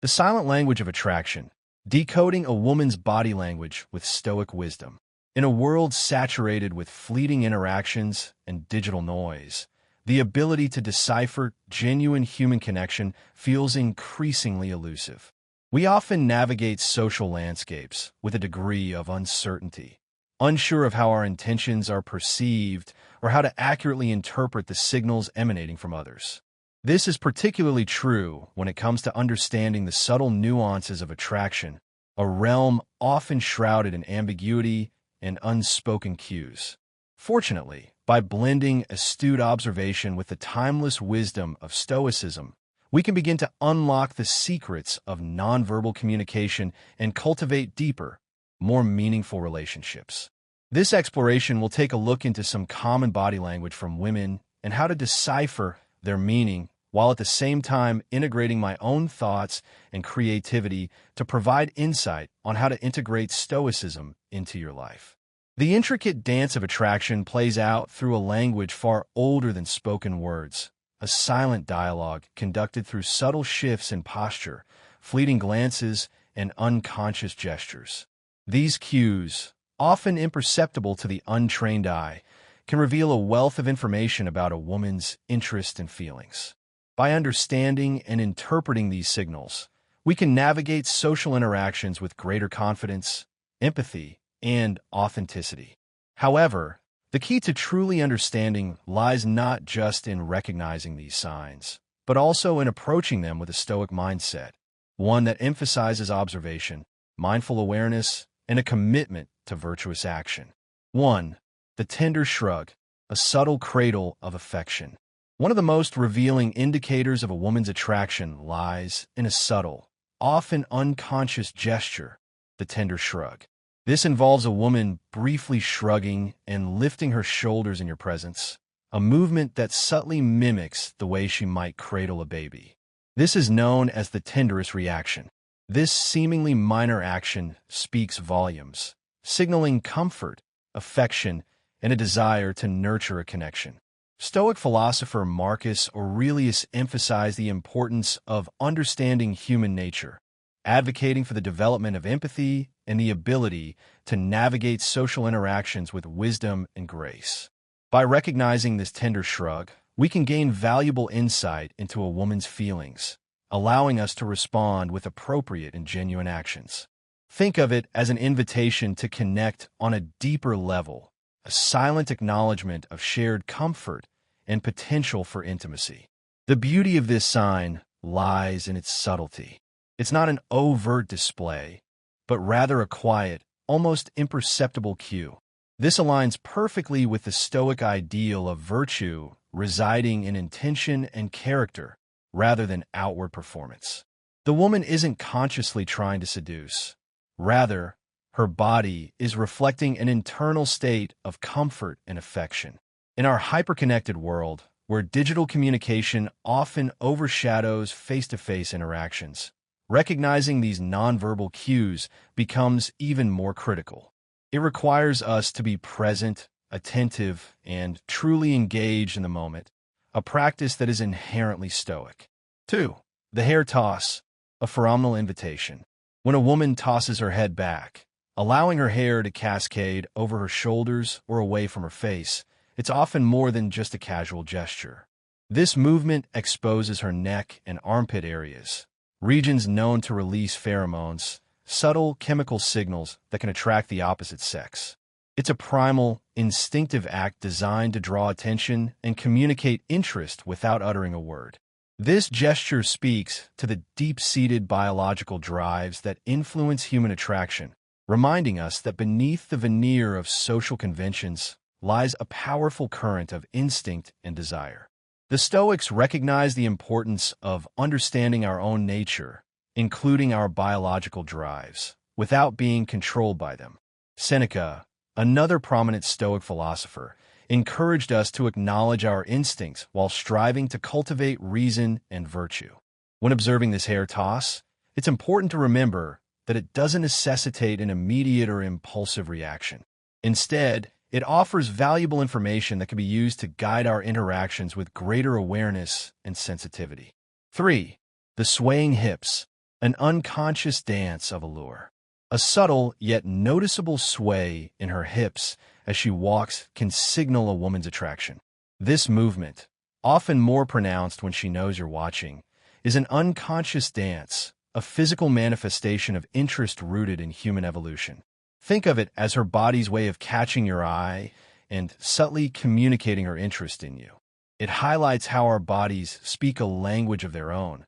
The silent language of attraction, decoding a woman's body language with Stoic wisdom. In a world saturated with fleeting interactions and digital noise, the ability to decipher genuine human connection feels increasingly elusive. We often navigate social landscapes with a degree of uncertainty, unsure of how our intentions are perceived or how to accurately interpret the signals emanating from others. This is particularly true when it comes to understanding the subtle nuances of attraction, a realm often shrouded in ambiguity and unspoken cues. Fortunately, by blending astute observation with the timeless wisdom of Stoicism, we can begin to unlock the secrets of nonverbal communication and cultivate deeper, more meaningful relationships. This exploration will take a look into some common body language from women and how to decipher their meaning, while at the same time integrating my own thoughts and creativity to provide insight on how to integrate Stoicism into your life. The intricate dance of attraction plays out through a language far older than spoken words, a silent dialogue conducted through subtle shifts in posture, fleeting glances, and unconscious gestures. These cues, often imperceptible to the untrained eye, can reveal a wealth of information about a woman's interests and feelings. By understanding and interpreting these signals, we can navigate social interactions with greater confidence, empathy, and authenticity. However, the key to truly understanding lies not just in recognizing these signs, but also in approaching them with a Stoic mindset, one that emphasizes observation, mindful awareness, and a commitment to virtuous action. 1. The tender shrug, a subtle cradle of affection. One of the most revealing indicators of a woman's attraction lies in a subtle, often unconscious gesture, the tender shrug. This involves a woman briefly shrugging and lifting her shoulders in your presence, a movement that subtly mimics the way she might cradle a baby. This is known as the tenderest reaction. This seemingly minor action speaks volumes, signaling comfort, affection, and a desire to nurture a connection. Stoic philosopher Marcus Aurelius emphasized the importance of understanding human nature, advocating for the development of empathy and the ability to navigate social interactions with wisdom and grace. By recognizing this tender shrug, we can gain valuable insight into a woman's feelings, allowing us to respond with appropriate and genuine actions. Think of it as an invitation to connect on a deeper level, a silent acknowledgement of shared comfort and potential for intimacy. The beauty of this sign lies in its subtlety. It's not an overt display, but rather a quiet, almost imperceptible cue. This aligns perfectly with the Stoic ideal of virtue residing in intention and character rather than outward performance. The woman isn't consciously trying to seduce. Rather, her body is reflecting an internal state of comfort and affection. In our hyperconnected world, where digital communication often overshadows face-to-face interactions, recognizing these nonverbal cues becomes even more critical. It requires us to be present, attentive, and truly engaged in the moment, a practice that is inherently Stoic. 2. The hair toss, a phenomenal invitation. When a woman tosses her head back, allowing her hair to cascade over her shoulders or away from her face, it's often more than just a casual gesture. This movement exposes her neck and armpit areas, regions known to release pheromones, subtle chemical signals that can attract the opposite sex. It's a primal, instinctive act designed to draw attention and communicate interest without uttering a word. This gesture speaks to the deep-seated biological drives that influence human attraction, reminding us that beneath the veneer of social conventions lies a powerful current of instinct and desire. The Stoics recognize the importance of understanding our own nature, including our biological drives, without being controlled by them. Seneca, another prominent Stoic philosopher, encouraged us to acknowledge our instincts while striving to cultivate reason and virtue. When observing this hair toss, it's important to remember that it doesn't necessitate an immediate or impulsive reaction. Instead, it offers valuable information that can be used to guide our interactions with greater awareness and sensitivity. 3. The swaying hips, an unconscious dance of allure. A subtle yet noticeable sway in her hips as she walks can signal a woman's attraction. This movement, often more pronounced when she knows you're watching, is an unconscious dance, a physical manifestation of interest rooted in human evolution. Think of it as her body's way of catching your eye and subtly communicating her interest in you. It highlights how our bodies speak a language of their own,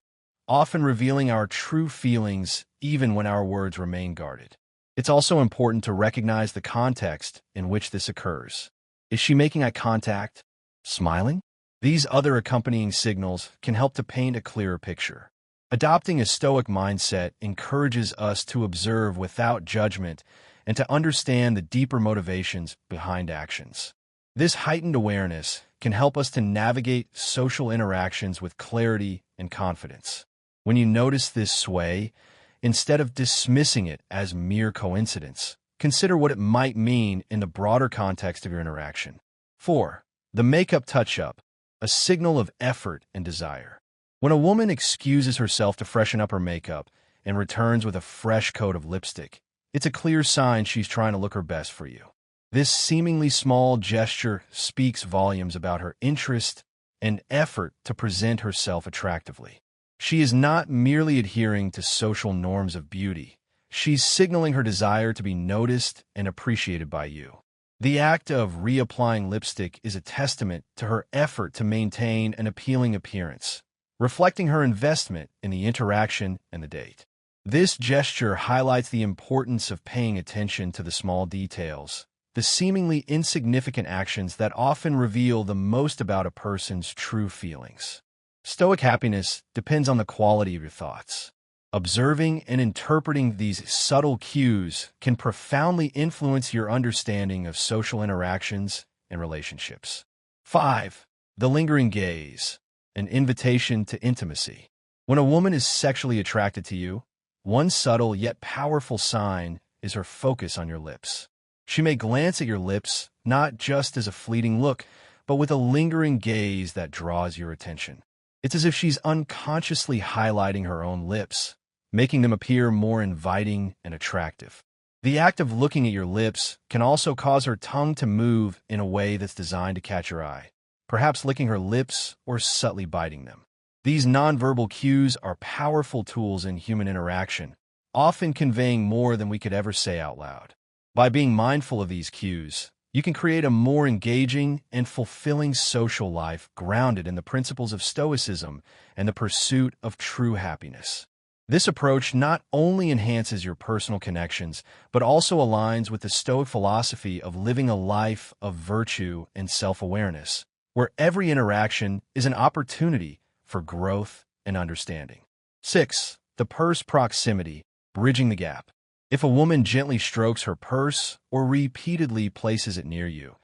often revealing our true feelings even when our words remain guarded. It's also important to recognize the context in which this occurs. Is she making eye contact? Smiling? These other accompanying signals can help to paint a clearer picture. Adopting a Stoic mindset encourages us to observe without judgment and to understand the deeper motivations behind actions. This heightened awareness can help us to navigate social interactions with clarity and confidence. When you notice this sway, instead of dismissing it as mere coincidence, consider what it might mean in the broader context of your interaction. 4. The makeup touch-up, a signal of effort and desire. When a woman excuses herself to freshen up her makeup and returns with a fresh coat of lipstick, it's a clear sign she's trying to look her best for you. This seemingly small gesture speaks volumes about her interest and effort to present herself attractively. She is not merely adhering to social norms of beauty. She's signaling her desire to be noticed and appreciated by you. The act of reapplying lipstick is a testament to her effort to maintain an appealing appearance, reflecting her investment in the interaction and the date. This gesture highlights the importance of paying attention to the small details, the seemingly insignificant actions that often reveal the most about a person's true feelings. Stoic happiness depends on the quality of your thoughts. Observing and interpreting these subtle cues can profoundly influence your understanding of social interactions and relationships. 5. The lingering gaze, an invitation to intimacy. When a woman is sexually attracted to you, one subtle yet powerful sign is her focus on your lips. She may glance at your lips not just as a fleeting look, but with a lingering gaze that draws your attention. It's as if she's unconsciously highlighting her own lips, making them appear more inviting and attractive. The act of looking at your lips can also cause her tongue to move in a way that's designed to catch your eye, perhaps licking her lips or subtly biting them. These nonverbal cues are powerful tools in human interaction, often conveying more than we could ever say out loud. By being mindful of these cues, you can create a more engaging and fulfilling social life grounded in the principles of Stoicism and the pursuit of true happiness. This approach not only enhances your personal connections, but also aligns with the Stoic philosophy of living a life of virtue and self-awareness, where every interaction is an opportunity for growth and understanding. 6. The purse proximity, bridging the gap. If a woman gently strokes her purse or repeatedly places it near you,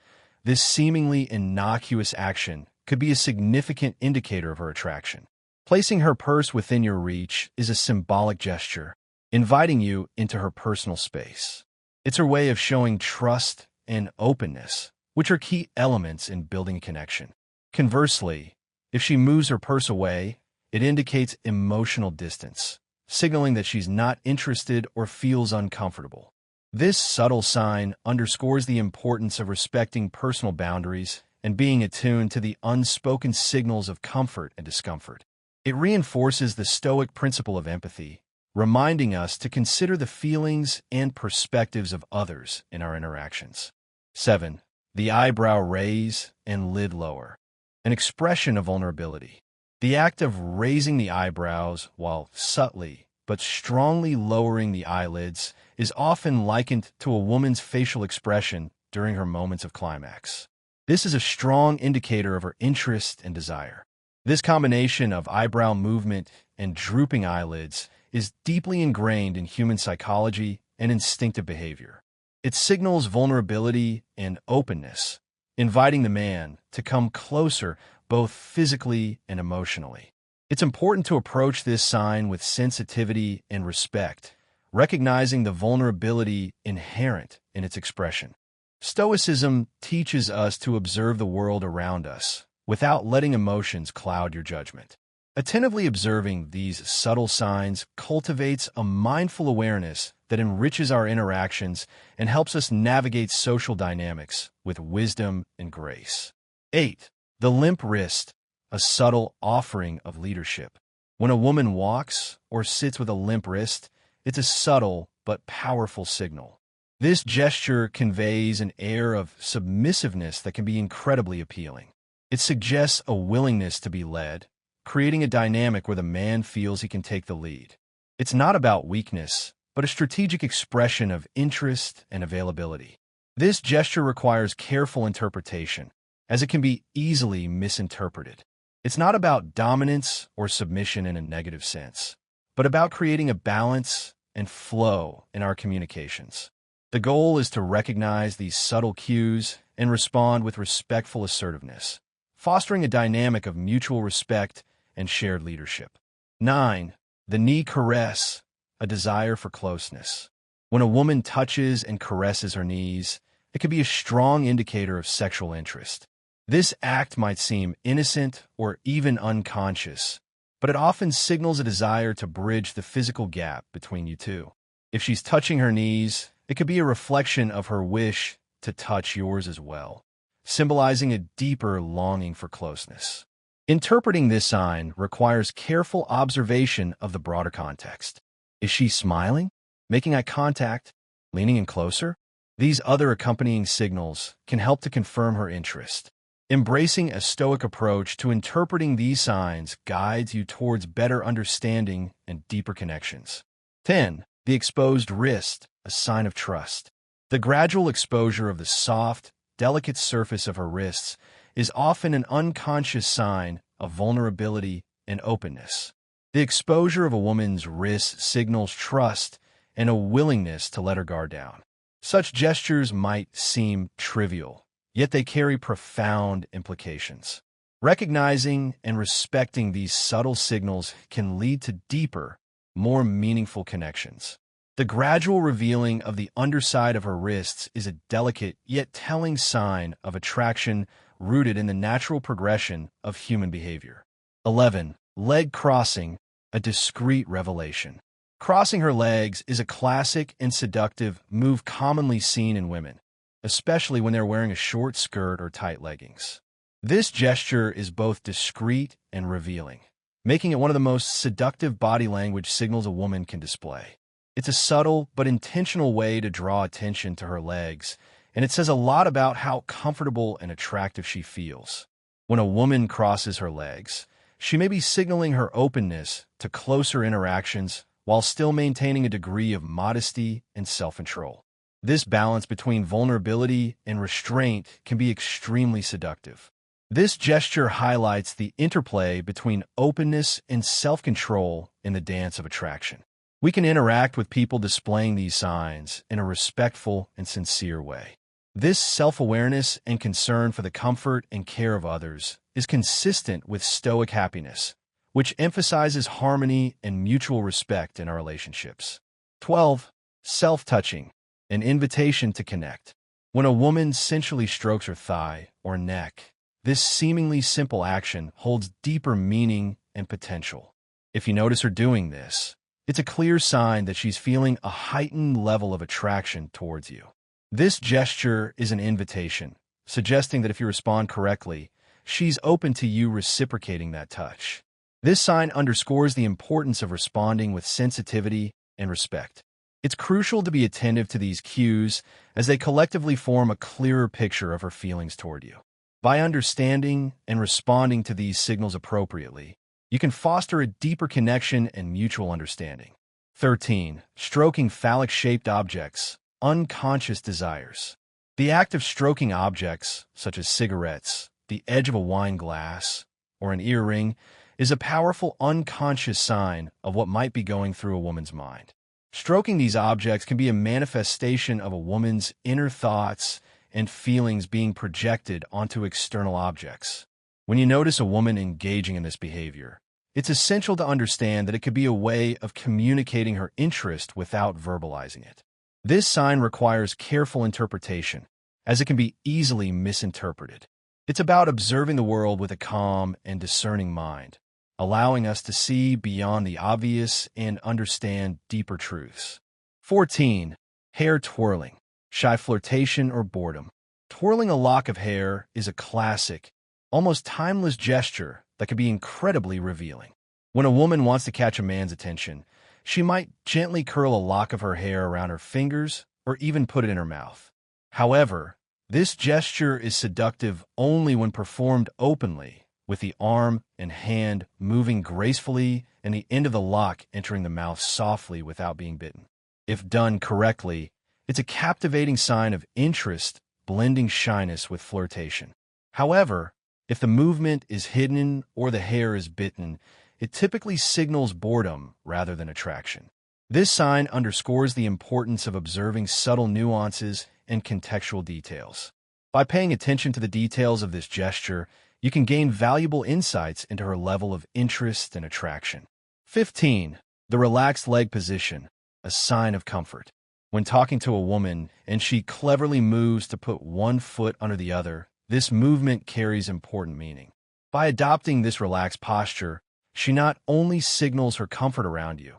this seemingly innocuous action could be a significant indicator of her attraction. Placing her purse within your reach is a symbolic gesture, inviting you into her personal space. It's her way of showing trust and openness, which are key elements in building a connection. Conversely, if she moves her purse away, it indicates emotional distance, signaling that she's not interested or feels uncomfortable. This subtle sign underscores the importance of respecting personal boundaries and being attuned to the unspoken signals of comfort and discomfort. It reinforces the Stoic principle of empathy, reminding us to consider the feelings and perspectives of others in our interactions. 7. The eyebrow raise and lid lower, an expression of vulnerability. The act of raising the eyebrows while subtly but strongly lowering the eyelids is often likened to a woman's facial expression during her moments of climax. This is a strong indicator of her interest and desire. This combination of eyebrow movement and drooping eyelids is deeply ingrained in human psychology and instinctive behavior. It signals vulnerability and openness, inviting the man to come closer both physically and emotionally. It's important to approach this sign with sensitivity and respect, recognizing the vulnerability inherent in its expression. Stoicism teaches us to observe the world around us without letting emotions cloud your judgment. Attentively observing these subtle signs cultivates a mindful awareness that enriches our interactions and helps us navigate social dynamics with wisdom and grace. 8. The limp wrist, a subtle offering of leadership. When a woman walks or sits with a limp wrist, it's a subtle but powerful signal. This gesture conveys an air of submissiveness that can be incredibly appealing. It suggests a willingness to be led, creating a dynamic where the man feels he can take the lead. It's not about weakness, but a strategic expression of interest and availability. This gesture requires careful interpretation, as it can be easily misinterpreted. It's not about dominance or submission in a negative sense, but about creating a balance and flow in our communications. The goal is to recognize these subtle cues and respond with respectful assertiveness, fostering a dynamic of mutual respect and shared leadership. 9. The knee caress, a desire for closeness. When a woman touches and caresses her knees, it can be a strong indicator of sexual interest. This act might seem innocent or even unconscious, but it often signals a desire to bridge the physical gap between you two. If she's touching her knees, it could be a reflection of her wish to touch yours as well, symbolizing a deeper longing for closeness. Interpreting this sign requires careful observation of the broader context. Is she smiling, making eye contact, leaning in closer? These other accompanying signals can help to confirm her interest. Embracing a Stoic approach to interpreting these signs guides you towards better understanding and deeper connections. 10. The exposed wrist, a sign of trust. The gradual exposure of the soft, delicate surface of her wrists is often an unconscious sign of vulnerability and openness. The exposure of a woman's wrist signals trust and a willingness to let her guard down. Such gestures might seem trivial, yet they carry profound implications. Recognizing and respecting these subtle signals can lead to deeper, more meaningful connections. The gradual revealing of the underside of her wrists is a delicate yet telling sign of attraction rooted in the natural progression of human behavior. 11. Leg crossing, a discreet revelation. Crossing her legs is a classic and seductive move commonly seen in women, especially when they're wearing a short skirt or tight leggings. This gesture is both discreet and revealing, making it one of the most seductive body language signals a woman can display. It's a subtle but intentional way to draw attention to her legs, and it says a lot about how comfortable and attractive she feels. When a woman crosses her legs, she may be signaling her openness to closer interactions while still maintaining a degree of modesty and self-control. This balance between vulnerability and restraint can be extremely seductive. This gesture highlights the interplay between openness and self-control in the dance of attraction. We can interact with people displaying these signs in a respectful and sincere way. This self-awareness and concern for the comfort and care of others is consistent with Stoic happiness, which emphasizes harmony and mutual respect in our relationships. 12. Self-touching, an invitation to connect. When a woman sensually strokes her thigh or neck, this seemingly simple action holds deeper meaning and potential. If you notice her doing this, it's a clear sign that she's feeling a heightened level of attraction towards you. This gesture is an invitation, suggesting that if you respond correctly, she's open to you reciprocating that touch. This sign underscores the importance of responding with sensitivity and respect. It's crucial to be attentive to these cues as they collectively form a clearer picture of her feelings toward you. By understanding and responding to these signals appropriately, you can foster a deeper connection and mutual understanding. 13. Stroking phallic-shaped objects, unconscious desires. The act of stroking objects, such as cigarettes, the edge of a wine glass, or an earring, is a powerful unconscious sign of what might be going through a woman's mind. Stroking these objects can be a manifestation of a woman's inner thoughts and feelings being projected onto external objects. When you notice a woman engaging in this behavior, it's essential to understand that it could be a way of communicating her interest without verbalizing it. This sign requires careful interpretation, as it can be easily misinterpreted. It's about observing the world with a calm and discerning mind, allowing us to see beyond the obvious and understand deeper truths. 14. Hair twirling, shy flirtation or boredom. Twirling a lock of hair is a classic, almost timeless gesture that can be incredibly revealing. When a woman wants to catch a man's attention, she might gently curl a lock of her hair around her fingers or even put it in her mouth. However, this gesture is seductive only when performed openly, with the arm and hand moving gracefully and the end of the lock entering the mouth softly without being bitten. If done correctly, it's a captivating sign of interest, blending shyness with flirtation. However, if the movement is hidden or the hair is bitten, it typically signals boredom rather than attraction. This sign underscores the importance of observing subtle nuances and contextual details. By paying attention to the details of this gesture, you can gain valuable insights into her level of interest and attraction. 15. The relaxed leg position, a sign of comfort. When talking to a woman and she cleverly moves to put one foot under the other, this movement carries important meaning. By adopting this relaxed posture, she not only signals her comfort around you,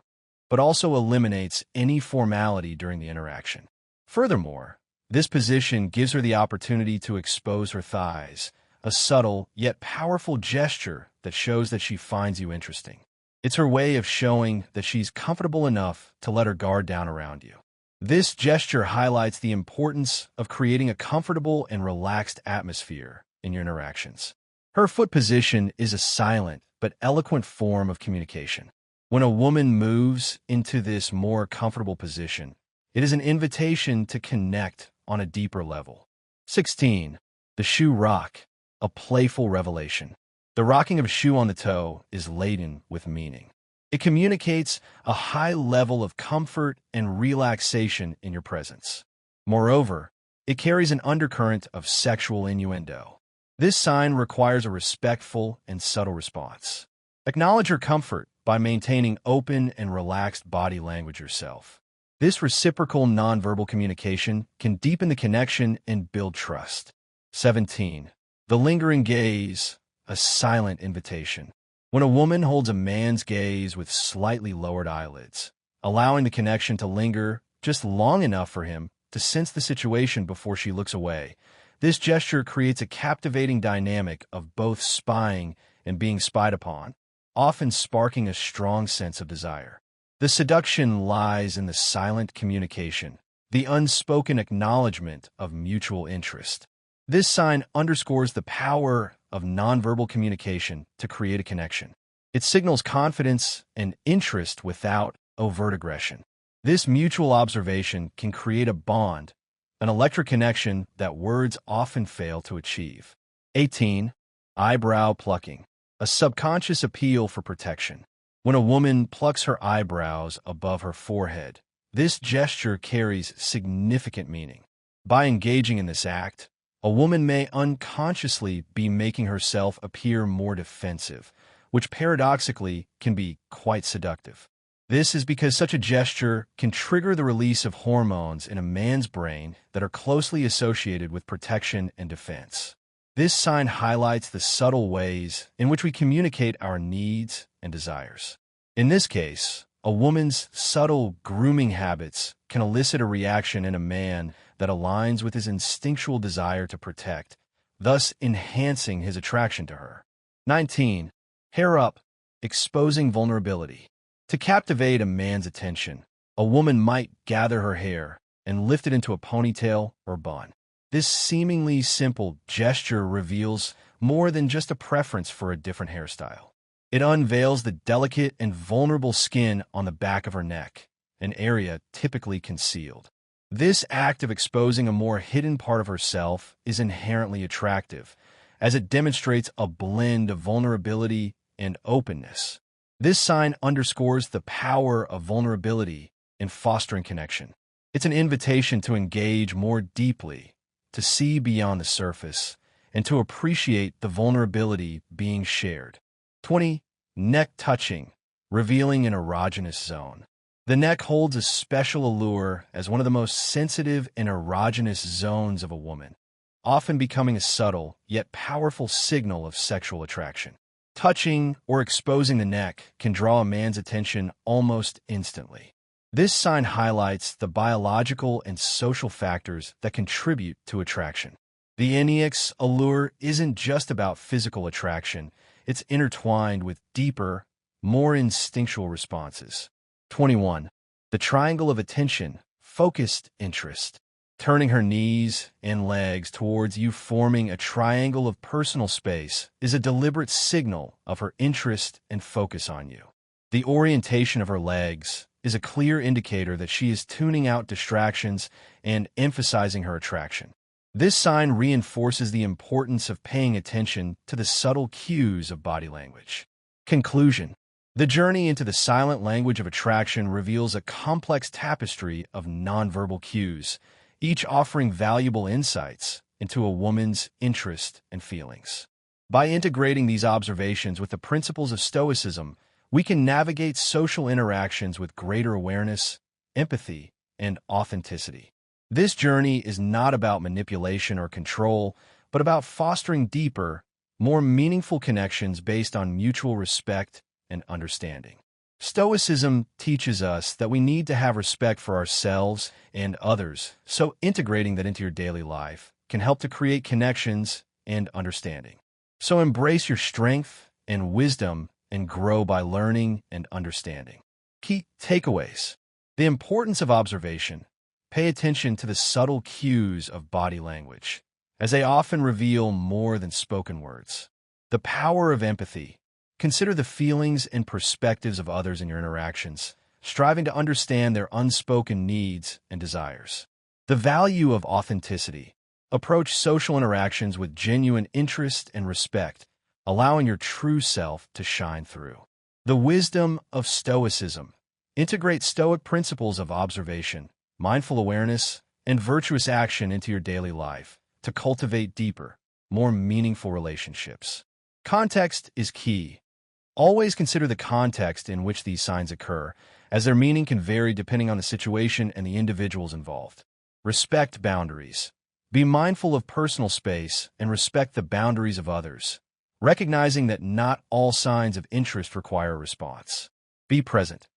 but also eliminates any formality during the interaction. Furthermore, this position gives her the opportunity to expose her thighs, a subtle yet powerful gesture that shows that she finds you interesting. It's her way of showing that she's comfortable enough to let her guard down around you. This gesture highlights the importance of creating a comfortable and relaxed atmosphere in your interactions. Her foot position is a silent but eloquent form of communication. When a woman moves into this more comfortable position, it is an invitation to connect on a deeper level. 16. The shoe rock, a playful revelation. The rocking of a shoe on the toe is laden with meaning. It communicates a high level of comfort and relaxation in your presence. Moreover, it carries an undercurrent of sexual innuendo. This sign requires a respectful and subtle response. Acknowledge your comfort by maintaining open and relaxed body language yourself. This reciprocal nonverbal communication can deepen the connection and build trust. 17. The lingering gaze, a silent invitation. When a woman holds a man's gaze with slightly lowered eyelids, allowing the connection to linger just long enough for him to sense the situation before she looks away, this gesture creates a captivating dynamic of both spying and being spied upon, often sparking a strong sense of desire. The seduction lies in the silent communication, the unspoken acknowledgement of mutual interest. This sign underscores the power of nonverbal communication to create a connection. It signals confidence and interest without overt aggression. This mutual observation can create a bond, an electric connection that words often fail to achieve. 18. Eyebrow plucking, a subconscious appeal for protection. When a woman plucks her eyebrows above her forehead, this gesture carries significant meaning. By engaging in this act, a woman may unconsciously be making herself appear more defensive, which paradoxically can be quite seductive. This is because such a gesture can trigger the release of hormones in a man's brain that are closely associated with protection and defense. This sign highlights the subtle ways in which we communicate our needs and desires. In this case, a woman's subtle grooming habits can elicit a reaction in a man that aligns with his instinctual desire to protect, thus enhancing his attraction to her. 19. Hair up, exposing vulnerability. To captivate a man's attention, a woman might gather her hair and lift it into a ponytail or bun. This seemingly simple gesture reveals more than just a preference for a different hairstyle. It unveils the delicate and vulnerable skin on the back of her neck, an area typically concealed. This act of exposing a more hidden part of herself is inherently attractive, as it demonstrates a blend of vulnerability and openness. This sign underscores the power of vulnerability in fostering connection. It's an invitation to engage more deeply, to see beyond the surface, and to appreciate the vulnerability being shared. 20. Neck touching, revealing an erogenous zone. The neck holds a special allure as one of the most sensitive and erogenous zones of a woman, often becoming a subtle yet powerful signal of sexual attraction. Touching or exposing the neck can draw a man's attention almost instantly. This sign highlights the biological and social factors that contribute to attraction. The Enneac's allure isn't just about physical attraction, it's intertwined with deeper, more instinctual responses. 21. The triangle of attention, focused interest. Turning her knees and legs towards you, forming a triangle of personal space, is a deliberate signal of her interest and focus on you. The orientation of her legs is a clear indicator that she is tuning out distractions and emphasizing her attraction. This sign reinforces the importance of paying attention to the subtle cues of body language. Conclusion. The journey into the silent language of attraction reveals a complex tapestry of nonverbal cues, each offering valuable insights into a woman's interest and feelings. By integrating these observations with the principles of Stoicism, we can navigate social interactions with greater awareness, empathy, and authenticity. This journey is not about manipulation or control, but about fostering deeper, more meaningful connections based on mutual respect and understanding. Stoicism teaches us that we need to have respect for ourselves and others, so integrating that into your daily life can help to create connections and understanding. So embrace your strength and wisdom and grow by learning and understanding. Key takeaways. The importance of observation. Pay attention to the subtle cues of body language, as they often reveal more than spoken words. The power of empathy. Consider the feelings and perspectives of others in your interactions, striving to understand their unspoken needs and desires. The value of authenticity. Approach social interactions with genuine interest and respect, allowing your true self to shine through. The wisdom of Stoicism. Integrate Stoic principles of observation, mindful awareness, and virtuous action into your daily life to cultivate deeper, more meaningful relationships. Context is key. Always consider the context in which these signs occur, as their meaning can vary depending on the situation and the individuals involved. Respect boundaries. Be mindful of personal space and respect the boundaries of others, recognizing that not all signs of interest require a response. Be present.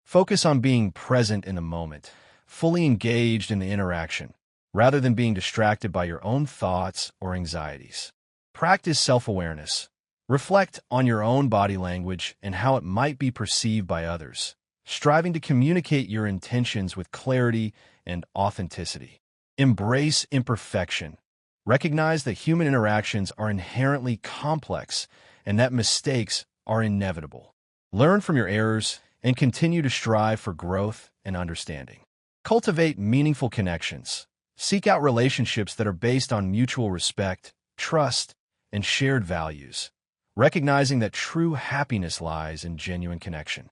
Focus on being present in the moment, fully engaged in the interaction, rather than being distracted by your own thoughts or anxieties. Practice self-awareness. Reflect on your own body language and how it might be perceived by others, striving to communicate your intentions with clarity and authenticity. Embrace imperfection. Recognize that human interactions are inherently complex and that mistakes are inevitable. Learn from your errors and continue to strive for growth and understanding. Cultivate meaningful connections. Seek out relationships that are based on mutual respect, trust, and shared values, recognizing that true happiness lies in genuine connection.